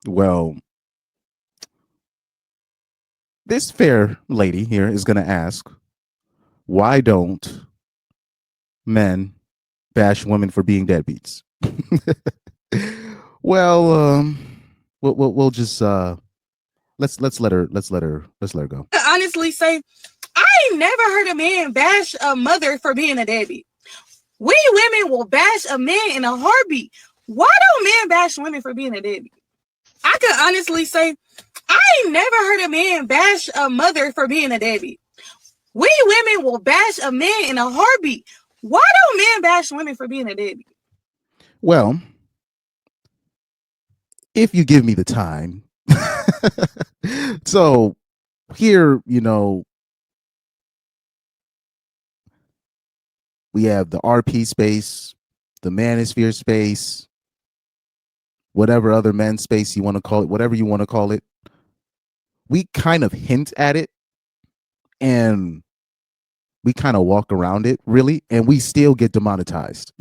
Well, this fair lady here is going to ask, why don't men bash women for being deadbeats? well, we'll just let's let her go. I can honestly say, I ain't never heard a man bash a mother for being a deadbeat. We women will bash a man in a heartbeat. Why don't men bash women for being a deadbeat? I can honestly say, I ain't never heard a man bash a mother for being a deadbeat. We women will bash a man in a heartbeat. Why don't men bash women for being a deadbeat? Well, if you give me the time. So here, we have the RP space, the manosphere space, whatever other men space you want to call it, whatever you want to call it. We kind of hint at it and we kind of walk around it, really, and we still get demonetized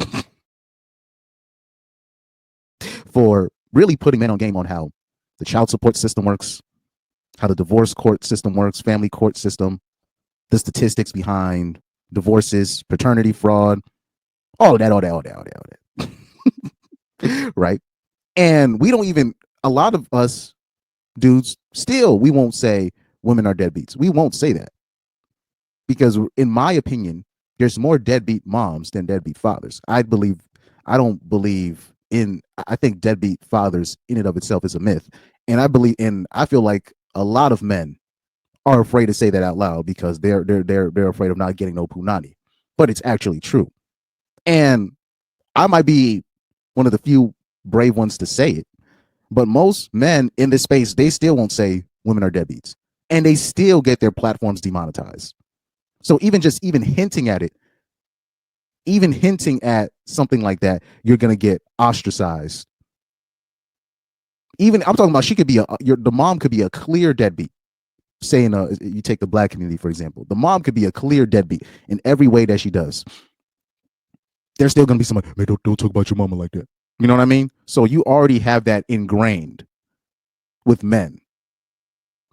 for really putting men on game on how the child support system works, how the divorce court system works, family court system, the statistics behind divorces, paternity fraud, all that, all that, all that, all that, all that. Right? And we don't even, a lot of us dudes, still, we won't say women are deadbeats. We won't say that because, in my opinion, there's more deadbeat moms than deadbeat fathers. I don't believe in, I think deadbeat fathers in and of itself is a myth. And I feel like a lot of men are afraid to say that out loud because they're afraid of not getting no punani. But it's actually true. And I might be one of the few brave ones to say it, but most men in this space, they still won't say women are deadbeats. And they still get their platforms demonetized. So even hinting at it, even hinting at something like that, you're gonna get ostracized. Even I'm talking about she could be the mom could be a clear deadbeat. Saying you take the black community for example, the mom could be a clear deadbeat in every way that she does. There's still gonna be somebody, man, don't talk about your mama like that. You know what I mean? So you already have that ingrained with men.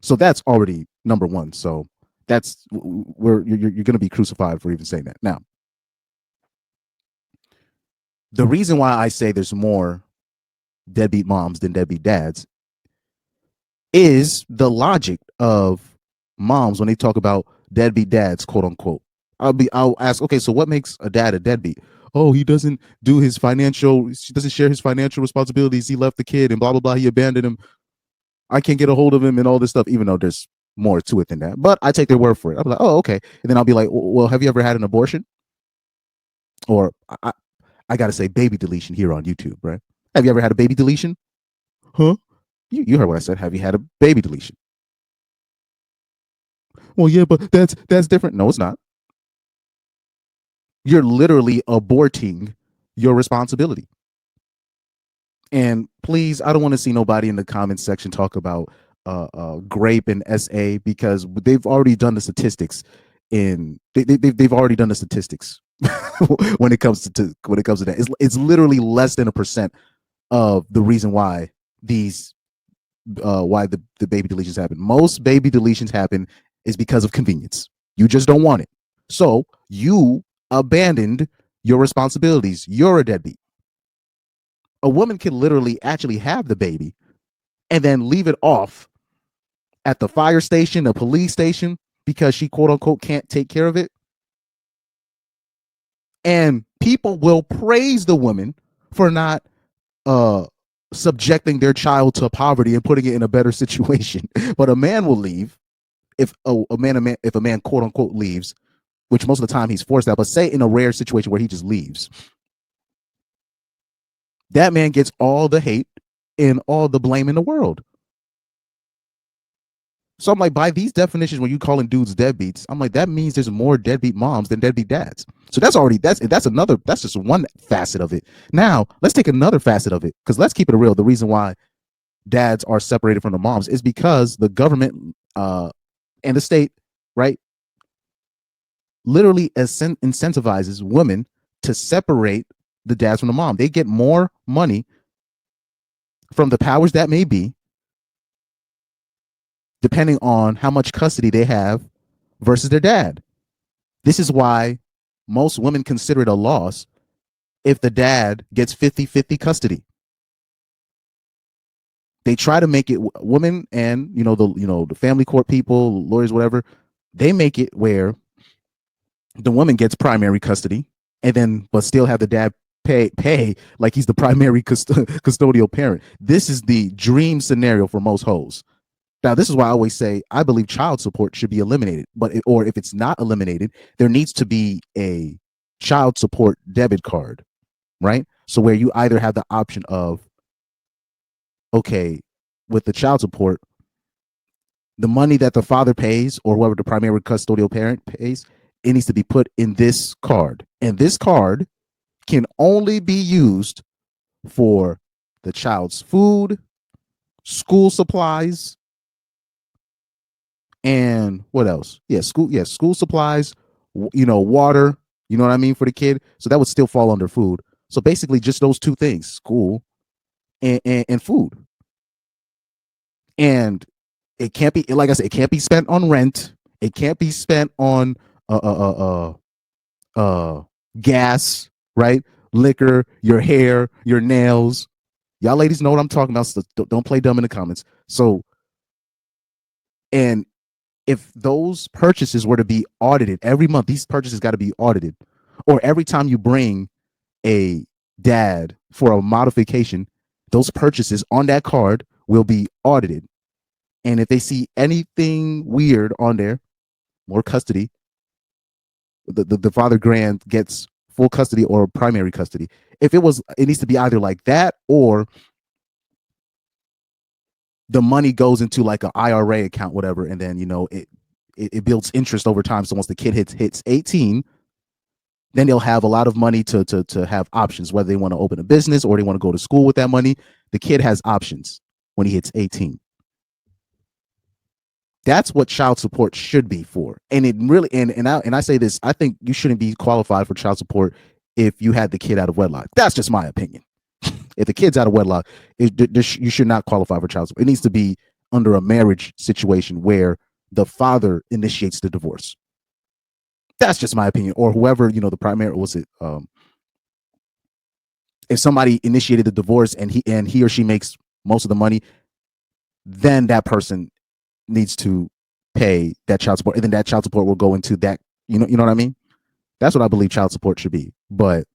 So that's already number one. So that's where you're going to be crucified for even saying that. Now, the reason why I say there's more deadbeat moms than deadbeat dads is the logic of moms when they talk about deadbeat dads, quote unquote. I'll ask, okay, so what makes a dad a deadbeat? Oh, he doesn't share his financial responsibilities. He left the kid and blah blah blah. He abandoned him. I can't get a hold of him and all this stuff, even though there's more to it than that. But I take their word for it. I'll be like, oh, okay. And then I'll be like, well, have you ever had an abortion? Or I got to say baby deletion here on YouTube, right? Have you ever had a baby deletion? Huh? You heard what I said. Have you had a baby deletion? Well, yeah, but that's different. No, it's not. You're literally aborting your responsibility. And please, I don't want to see nobody in the comments section talk about grape and SA because they've already done the statistics. They've already done the statistics when it comes to that. It's literally less than 1% of the reason why why the baby deletions happen. Most baby deletions happen is because of convenience. You just don't want it, so you abandoned your responsibilities. You're a deadbeat. A woman can literally actually have the baby and then leave it off at the fire station, the police station, because she quote unquote can't take care of it. And people will praise the woman for not uh subjecting their child to poverty and putting it in a better situation. But a man will leave if if a man quote unquote leaves, which most of the time he's forced out, but say in a rare situation where he just leaves, that man gets all the hate and all the blame in the world. So I'm like, by these definitions, when you calling dudes deadbeats, I'm like, that means there's more deadbeat moms than deadbeat dads. So that's just one facet of it. Now let's take another facet of it, because let's keep it real. The reason why dads are separated from the moms is because the government and the state, right, literally incentivizes women to separate the dads from the mom. They get more money from the powers that may be depending on how much custody they have versus their dad. This is why most women consider it a loss if the dad gets 50-50 custody. They try to make it women and the family court people, lawyers, whatever, they make it where the woman gets primary custody and then but still have the dad pay like he's the primary custodial parent. This is the dream scenario for most hoes. Now, this is why I always say I believe child support should be eliminated, or if it's not eliminated, there needs to be a child support debit card, right? So where you either have the option of, okay, with the child support, the money that the father pays or whoever the primary custodial parent pays, it needs to be put in this card. And this card can only be used for the child's food, school supplies, and what else? School supplies, water, you know what I mean, for the kid. So that would still fall under food. So basically just those two things, school and food. And it can't be, like I said, it can't be spent on rent. It can't be spent on gas, right? Liquor, your hair, your nails. Y'all ladies know what I'm talking about. So don't play dumb in the comments. So, and if those purchases were to be audited every month, these purchases got to be audited, or every time you bring a dad for a modification, those purchases on that card will be audited. And if they see anything weird on there, more custody, the father grand gets full custody or primary custody. If it needs to be either like that, or the money goes into like an IRA account, whatever, and then it builds interest over time. So once the kid hits 18, then they'll have a lot of money to have options, whether they want to open a business or they want to go to school with that money. The kid has options when he hits 18. That's what child support should be for. And it really, and I say this, I think you shouldn't be qualified for child support if you had the kid out of wedlock. That's just my opinion. If the kid's out of wedlock, you should not qualify for child support. It needs to be under a marriage situation where the father initiates the divorce. That's just my opinion. Or whoever, the primary, was it, if somebody initiated the divorce and he or she makes most of the money, then that person needs to pay that child support, and then that child support will go into that, you know what I mean? That's what I believe child support should be. But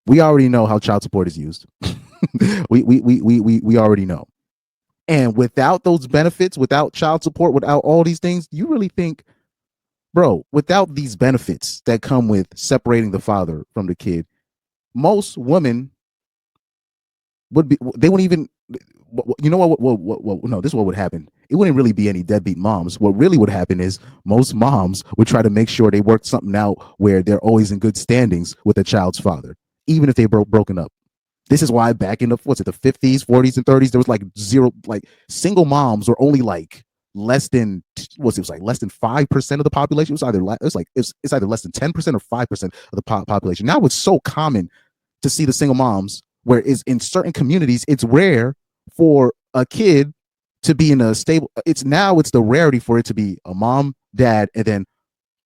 we already know how child support is used. we already know. And without those benefits, without child support, without all these things, you really think, bro, without these benefits that come with separating the father from the kid, most women they wouldn't even, you know what, no, this is what would happen. It wouldn't really be any deadbeat moms. What really would happen is most moms would try to make sure they work something out where they're always in good standings with the child's father, even if they broken up. This is why back in the 50s, 40s, and 30s, there was like zero, like single moms were only like less than, less than 5% of the population. It's either less than 10% or 5% of the population. Now it's so common to see the single moms, where is in certain communities, it's rare for a kid to be in a stable. It's the rarity for it to be a mom, dad, and then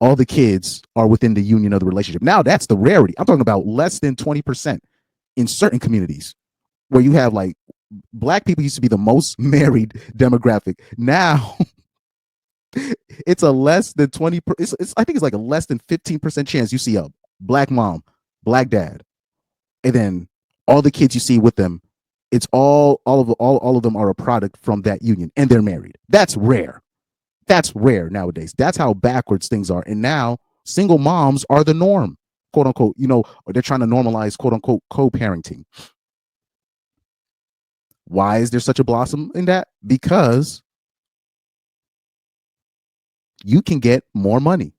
all the kids are within the union of the relationship. Now that's the rarity. I'm talking about less than 20% in certain communities, where you have like black people used to be the most married demographic. Now it's a less than 20. I think it's like a less than 15% chance you see a black mom, black dad, and then all the kids you see with them, it's all of them are a product from that union, and they're married. That's rare. That's rare nowadays. That's how backwards things are. And now single moms are the norm, quote unquote, or they're trying to normalize, quote unquote, co-parenting. Why is there such a blossom in that? Because you can get more money.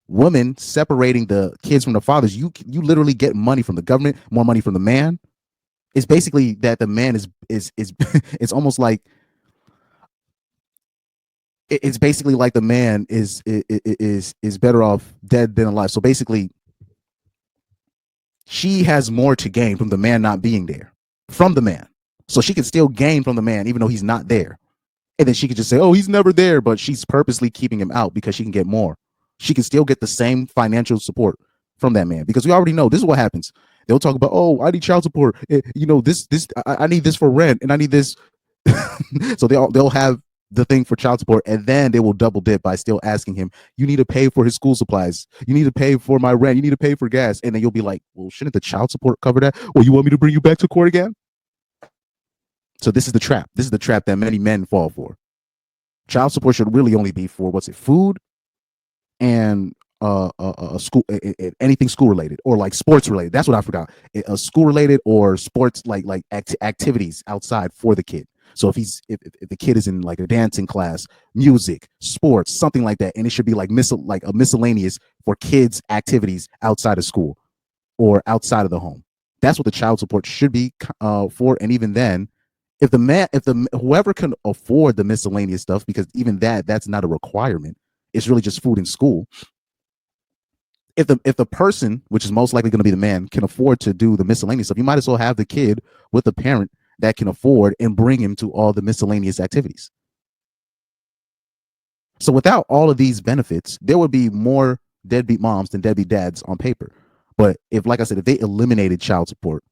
Women separating the kids from the fathers, you literally get money from the government, more money from the man. It's basically that the man is it's almost like it's basically like the man is better off dead than alive. So basically, she has more to gain from the man not being there, from the man. So she can still gain from the man even though he's not there. And then she could just say, oh, he's never there, but she's purposely keeping him out because she can get more. She can still get the same financial support from that man because we already know this is what happens. They'll talk about, oh, I need child support. I need this for rent and I need this. So they'll have the thing for child support, and then they will double dip by still asking him, you need to pay for his school supplies, you need to pay for my rent, you need to pay for gas. And then you'll be like, well, shouldn't the child support cover that? Well, you want me to bring you back to court again? So this is the trap. This is the trap that many men fall for. Child support should really only be for food and school, anything school related or like sports related. That's what I forgot. School related or sports like activities outside for the kid. So if the kid is in like a dancing class, music, sports, something like that, and it should be like a miscellaneous for kids activities outside of school or outside of the home. That's what the child support should be for. And even then, if whoever can afford the miscellaneous stuff, because even that's not a requirement, it's really just food and school. If the person, which is most likely going to be the man, can afford to do the miscellaneous stuff, you might as well have the kid with a parent that can afford and bring him to all the miscellaneous activities. So without all of these benefits, there would be more deadbeat moms than deadbeat dads on paper. But if, like I said, if they eliminated child support,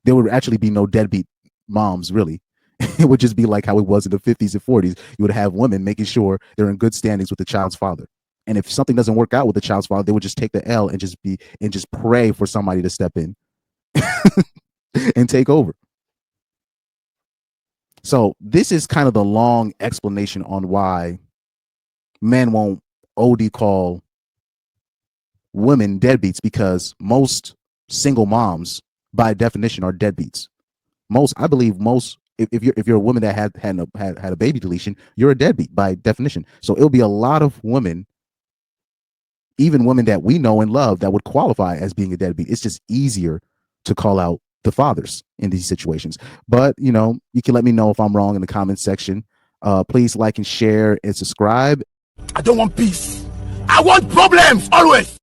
there would actually be no deadbeat moms, really. It would just be like how it was in the 50s and 40s. You would have women making sure they're in good standings with the child's father. And if something doesn't work out with the child's father, they would just take the L and just pray for somebody to step in and take over. So this is kind of the long explanation on why men won't OD call women deadbeats, because most single moms by definition are deadbeats. I believe most, if you're a woman that had a baby deletion, you're a deadbeat by definition. So it'll be a lot of women, even women that we know and love, that would qualify as being a deadbeat. It's just easier to call out the fathers in these situations. But you can let me know if I'm wrong in the comments section. Please like and share and subscribe. I don't want peace. I want problems always.